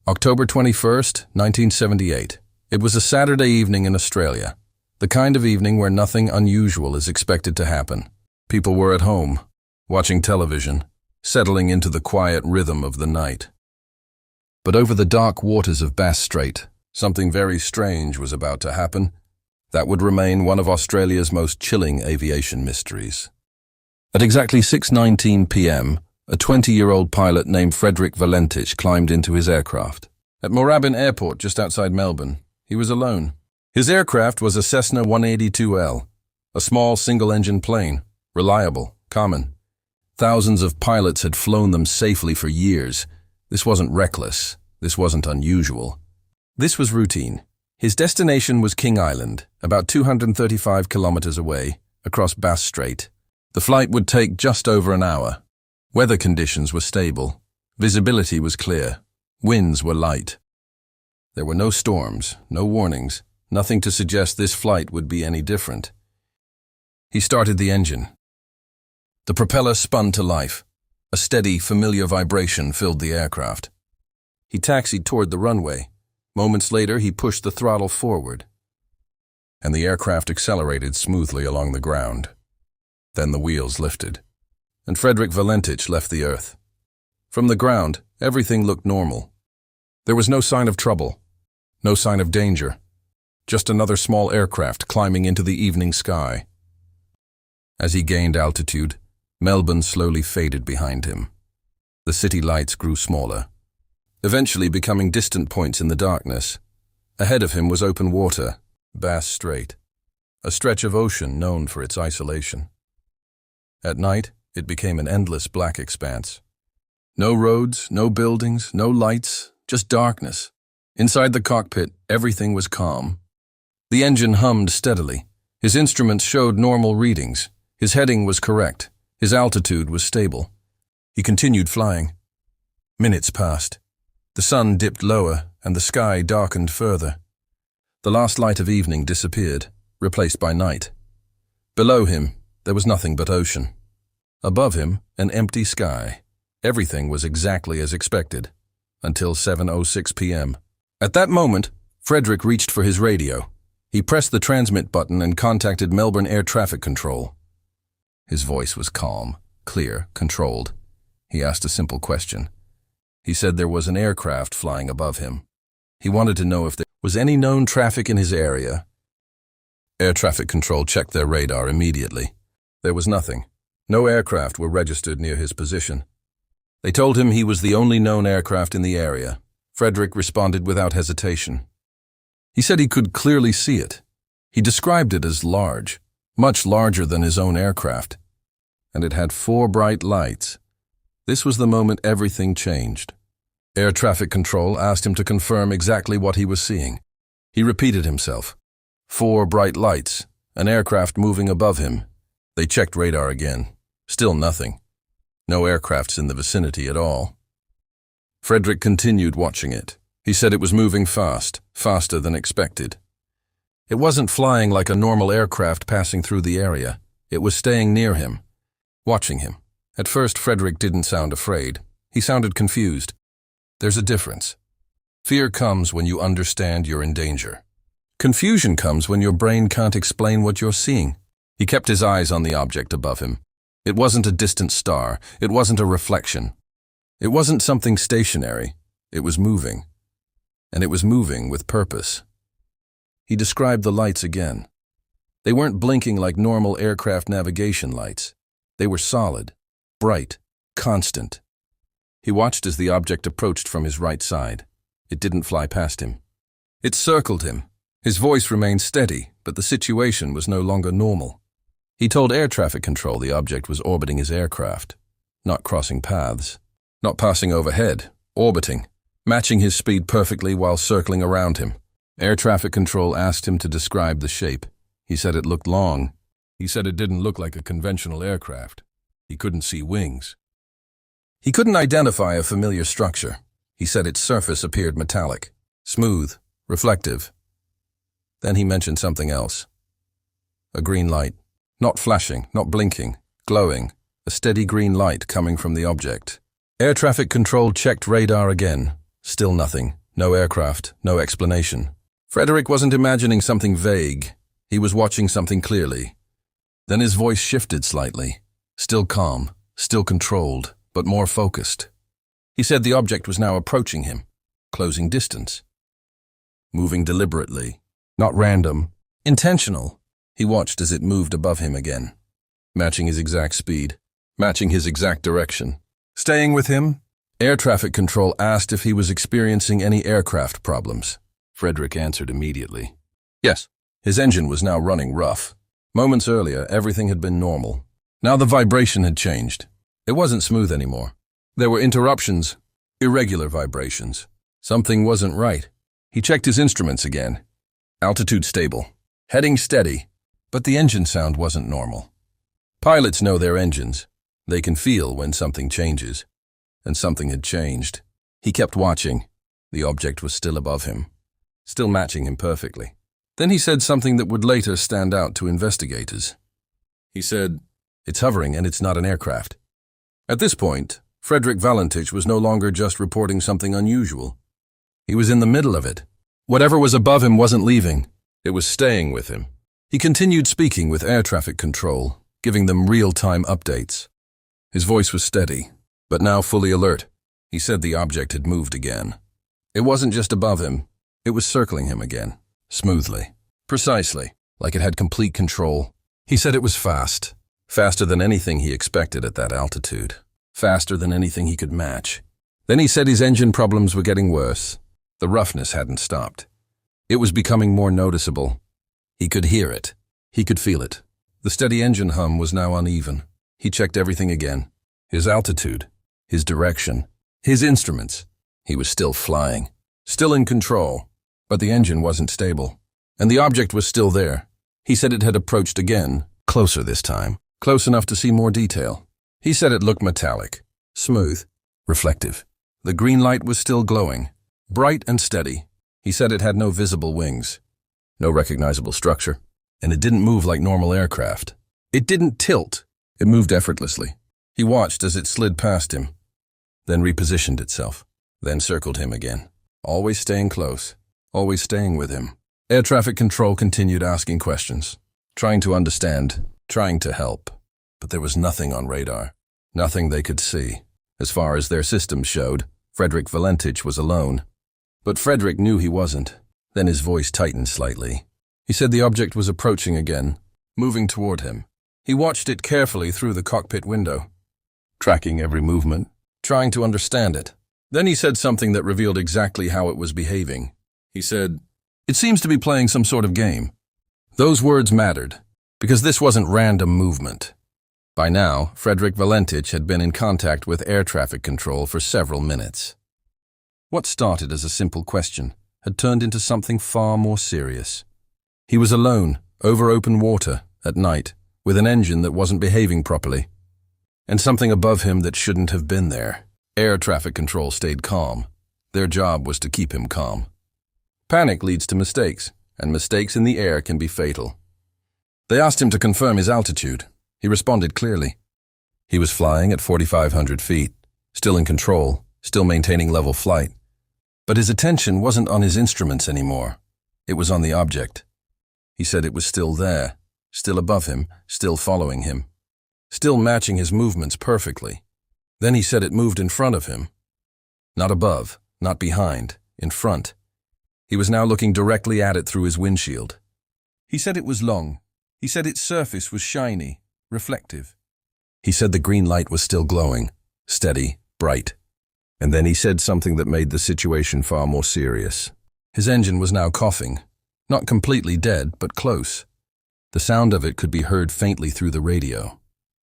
October 21st, 1978. It was a Saturday evening in Australia, the kind of evening where nothing unusual is expected to happen. People were at home, watching television, settling into the quiet rhythm of the night. But over the dark waters of Bass Strait, something very strange was about to happen that would remain one of Australia's most chilling aviation mysteries. At exactly 6:19 p.m., a 20-year-old pilot named Frederick Valentich climbed into his aircraft. At Moorabbin Airport, just outside Melbourne, he was alone. His aircraft was a Cessna 182L, a small single-engine plane, reliable, common. Thousands of pilots had flown them safely for years. This wasn't reckless. This wasn't unusual. This was routine. His destination was King Island, about 235 kilometers away, across Bass Strait. The flight would take just over an hour. Weather conditions were stable. Visibility was clear. Winds were light. There were no storms, no warnings, nothing to suggest this flight would be any different. He started the engine. The propeller spun to life. A steady, familiar vibration filled the aircraft. He taxied toward the runway. Moments later, he pushed the throttle forward, and the aircraft accelerated smoothly along the ground. Then the wheels lifted, and Frederick Valentich left the earth. From the ground, everything looked normal. There was no sign of trouble, no sign of danger, just another small aircraft climbing into the evening sky. As he gained altitude, Melbourne slowly faded behind him. The city lights grew smaller, eventually becoming distant points in the darkness. Ahead of him was open water, Bass Strait, a stretch of ocean known for its isolation. At night, it became an endless black expanse. No roads, no buildings, no lights, just darkness. Inside the cockpit, everything was calm. The engine hummed steadily. His instruments showed normal readings. His heading was correct. His altitude was stable. He continued flying. Minutes passed. The sun dipped lower, and the sky darkened further. The last light of evening disappeared, replaced by night. Below him, there was nothing but ocean. Above him, an empty sky. Everything was exactly as expected, until 7:06 p.m. At that moment, Frederick reached for his radio. He pressed the transmit button and contacted Melbourne Air Traffic Control. His voice was calm, clear, controlled. He asked a simple question. He said there was an aircraft flying above him. He wanted to know if there was any known traffic in his area. Air Traffic Control checked their radar immediately. There was nothing. No aircraft were registered near his position. They told him he was the only known aircraft in the area. Frederick responded without hesitation. He said he could clearly see it. He described it as large, much larger than his own aircraft, and it had 4 bright lights. This was the moment everything changed. Air Traffic Control asked him to confirm exactly what he was seeing. He repeated himself. 4 bright lights, an aircraft moving above him. They checked radar again. Still nothing. No aircrafts in the vicinity at all. Frederick continued watching it. He said it was moving fast, faster than expected. It wasn't flying like a normal aircraft passing through the area. It was staying near him, watching him. At first, Frederick didn't sound afraid. He sounded confused. There's a difference. Fear comes when you understand you're in danger. Confusion comes when your brain can't explain what you're seeing. He kept his eyes on the object above him. It wasn't a distant star. It wasn't a reflection. It wasn't something stationary. It was moving. And it was moving with purpose. He described the lights again. They weren't blinking like normal aircraft navigation lights. They were solid, bright, constant. He watched as the object approached from his right side. It didn't fly past him. It circled him. His voice remained steady, but the situation was no longer normal. He told Air Traffic Control the object was orbiting his aircraft, not crossing paths, not passing overhead, orbiting, matching his speed perfectly while circling around him. Air Traffic Control asked him to describe the shape. He said it looked long. He said it didn't look like a conventional aircraft. He couldn't see wings. He couldn't identify a familiar structure. He said its surface appeared metallic, smooth, reflective. Then he mentioned something else. A green light. Not flashing, not blinking, glowing. A steady green light coming from the object. Air Traffic Control checked radar again. Still nothing. No aircraft, no explanation. Frederick wasn't imagining something vague. He was watching something clearly. Then his voice shifted slightly. Still calm, still controlled, but more focused. He said the object was now approaching him, closing distance. Moving deliberately, not random, intentional. He watched as it moved above him again, matching his exact speed, matching his exact direction. Staying with him, air traffic control asked if he was experiencing any aircraft problems. Frederick answered immediately. Yes. His engine was now running rough. Moments earlier, everything had been normal. Now the vibration had changed. It wasn't smooth anymore. There were interruptions, irregular vibrations. Something wasn't right. He checked his instruments again. Altitude stable. Heading steady. But the engine sound wasn't normal. Pilots know their engines. They can feel when something changes. And something had changed. He kept watching. The object was still above him, still matching him perfectly. Then he said something that would later stand out to investigators. He said, "It's hovering and it's not an aircraft." At this point, Frederick Valentich was no longer just reporting something unusual. He was in the middle of it. Whatever was above him wasn't leaving. It was staying with him. He continued speaking with air traffic control, giving them real-time updates. His voice was steady, but now fully alert. He said the object had moved again. It wasn't just above him. It was circling him again, smoothly, precisely, like it had complete control. He said it was fast, faster than anything he expected at that altitude, faster than anything he could match. Then he said his engine problems were getting worse. The roughness hadn't stopped. It was becoming more noticeable. He could hear it. He could feel it. The steady engine hum was now uneven. He checked everything again. His altitude, his direction, his instruments. He was still flying, still in control, but the engine wasn't stable. And the object was still there. He said it had approached again, closer this time, close enough to see more detail. He said it looked metallic, smooth, reflective. The green light was still glowing, bright and steady. He said it had no visible wings, no recognizable structure, and it didn't move like normal aircraft. It didn't tilt. It moved effortlessly. He watched as it slid past him, then repositioned itself, then circled him again, always staying close, always staying with him. Air traffic control continued asking questions, trying to understand, trying to help. But there was nothing on radar, nothing they could see. As far as their systems showed, Frederick Valentich was alone. But Frederick knew he wasn't. Then his voice tightened slightly. He said the object was approaching again, moving toward him. He watched it carefully through the cockpit window, tracking every movement, trying to understand it. Then he said something that revealed exactly how it was behaving. He said, "It seems to be playing some sort of game." Those words mattered, because this wasn't random movement. By now, Frederick Valentich had been in contact with air traffic control for several minutes. What started as a simple question had turned into something far more serious. He was alone, over open water, at night, with an engine that wasn't behaving properly, and something above him that shouldn't have been there. Air traffic control stayed calm. Their job was to keep him calm. Panic leads to mistakes, and mistakes in the air can be fatal. They asked him to confirm his altitude. He responded clearly. He was flying at 4,500 feet, still in control, still maintaining level flight. But his attention wasn't on his instruments anymore. It was on the object. He said it was still there, still above him, still following him, still matching his movements perfectly. Then he said it moved in front of him. Not above, not behind, in front. He was now looking directly at it through his windshield. He said it was long. He said its surface was shiny, reflective. He said the green light was still glowing, steady, bright. And then he said something that made the situation far more serious. His engine was now coughing, not completely dead, but close. The sound of it could be heard faintly through the radio.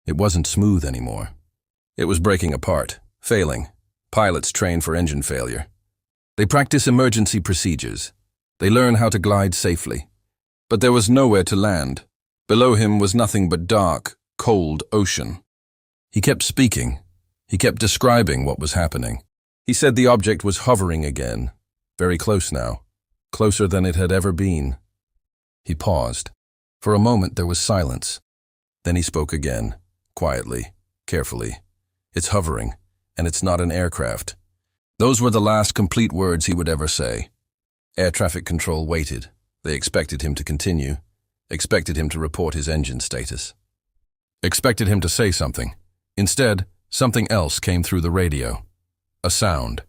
It wasn't smooth anymore. It was breaking apart, failing. Pilots train for engine failure. They practice emergency procedures. They learn how to glide safely. But there was nowhere to land. Below him was nothing but dark, cold ocean. He kept speaking. He kept describing what was happening. He said the object was hovering again, very close now, closer than it had ever been. He paused. For a moment there was silence. Then he spoke again, quietly, carefully. "It's hovering, and it's not an aircraft. Those were the last complete words he would ever say. Air traffic control waited. They expected him to continue, expected him to report his engine status, expected him to say something. Instead, something else came through the radio. A sound.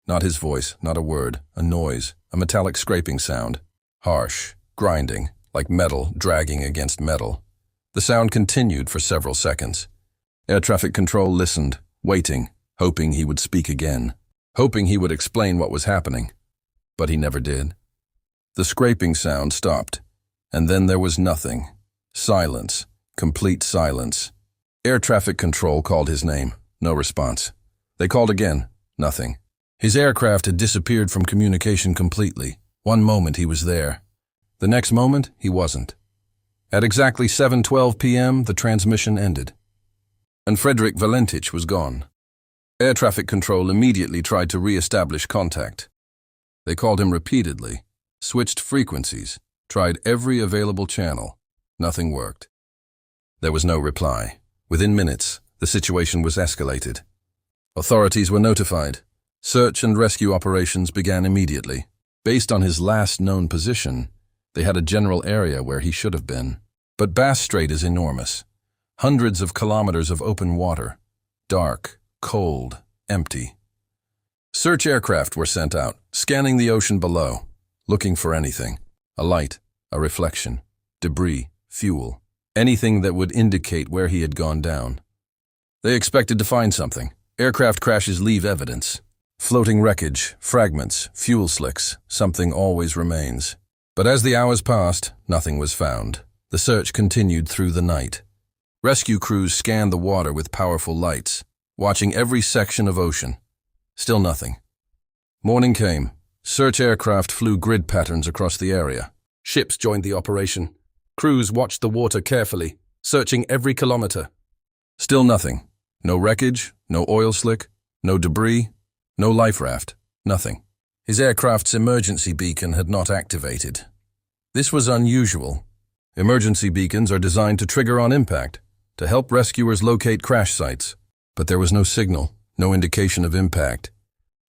Not his voice, not a word, a noise, a metallic scraping sound. Harsh, grinding, like metal dragging against metal. The sound continued for several seconds. Air traffic control listened, waiting, hoping he would speak again, hoping he would explain what was happening. But he never did. The scraping sound stopped, and then there was nothing. Silence, complete silence. Air traffic control called his name. No response. They called again. Nothing. His aircraft had disappeared from communication completely. One moment he was there. The next moment, he wasn't. At exactly 7:12 p.m., the transmission ended. And Frederick Valentich was gone. Air traffic control immediately tried to re-establish contact. They called him repeatedly, switched frequencies, tried every available channel. Nothing worked. There was no reply. Within minutes, the situation was escalated. Authorities were notified. Search and rescue operations began immediately. Based on his last known position, they had a general area where he should have been. But Bass Strait is enormous. Hundreds of kilometers of open water. Dark, cold, empty. Search aircraft were sent out, scanning the ocean below, looking for anything. A light, a reflection, debris, fuel. Anything that would indicate where he had gone down. They expected to find something. Aircraft crashes leave evidence. Floating wreckage, fragments, fuel slicks, something always remains. But as the hours passed, nothing was found. The search continued through the night. Rescue crews scanned the water with powerful lights, watching every section of ocean. Still nothing. Morning came. Search aircraft flew grid patterns across the area. Ships joined the operation. Crews watched the water carefully, searching every kilometer. Still nothing. No wreckage, no oil slick, no debris, no life raft, nothing. His aircraft's emergency beacon had not activated. This was unusual. Emergency beacons are designed to trigger on impact, to help rescuers locate crash sites. But there was no signal, no indication of impact.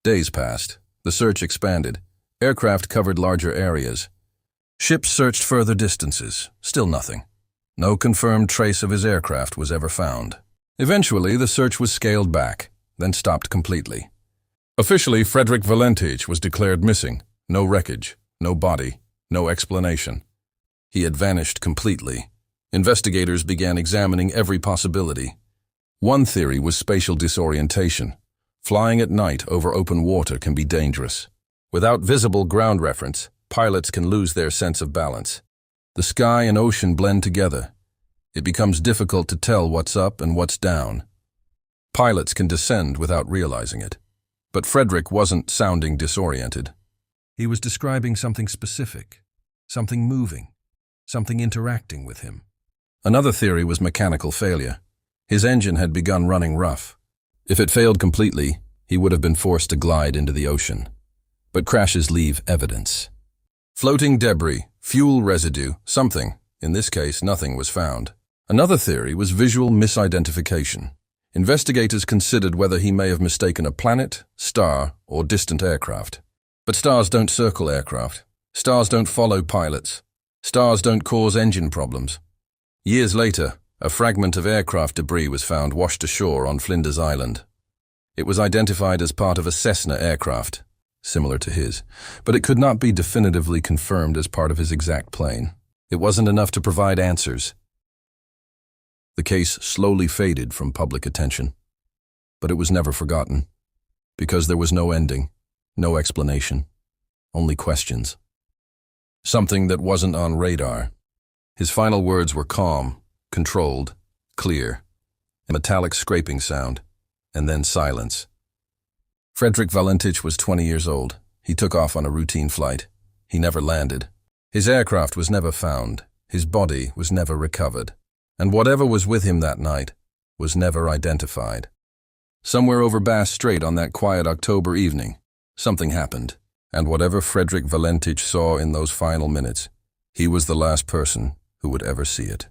Days passed. The search expanded. Aircraft covered larger areas. Ships searched further distances. Still nothing. No confirmed trace of his aircraft was ever found. Eventually, the search was scaled back, then stopped completely. Officially, Frederick Valentich was declared missing. No wreckage, no body, no explanation. He had vanished completely. Investigators began examining every possibility. One theory was spatial disorientation. Flying at night over open water can be dangerous. Without visible ground reference, pilots can lose their sense of balance. The sky and ocean blend together. It becomes difficult to tell what's up and what's down. Pilots can descend without realizing it. But Frederick wasn't sounding disoriented. He was describing something specific, something moving, something interacting with him. Another theory was mechanical failure. His engine had begun running rough. If it failed completely, he would have been forced to glide into the ocean. But crashes leave evidence. Floating debris, fuel residue, something. In this case, nothing was found. Another theory was visual misidentification. Investigators considered whether he may have mistaken a planet, star, or distant aircraft. But stars don't circle aircraft. Stars don't follow pilots. Stars don't cause engine problems. Years later, a fragment of aircraft debris was found washed ashore on Flinders Island. It was identified as part of a Cessna aircraft, similar to his, but it could not be definitively confirmed as part of his exact plane. It wasn't enough to provide answers. The case slowly faded from public attention, but it was never forgotten, because there was no ending, no explanation, only questions. Something that wasn't on radar. His final words were calm, controlled, clear, a metallic scraping sound, and then silence. Frederick Valentich was 20 years old. He took off on a routine flight. He never landed. His aircraft was never found. His body was never recovered. And whatever was with him that night was never identified. Somewhere over Bass Strait on that quiet October evening, something happened. And whatever Frederick Valentich saw in those final minutes, he was the last person who would ever see it.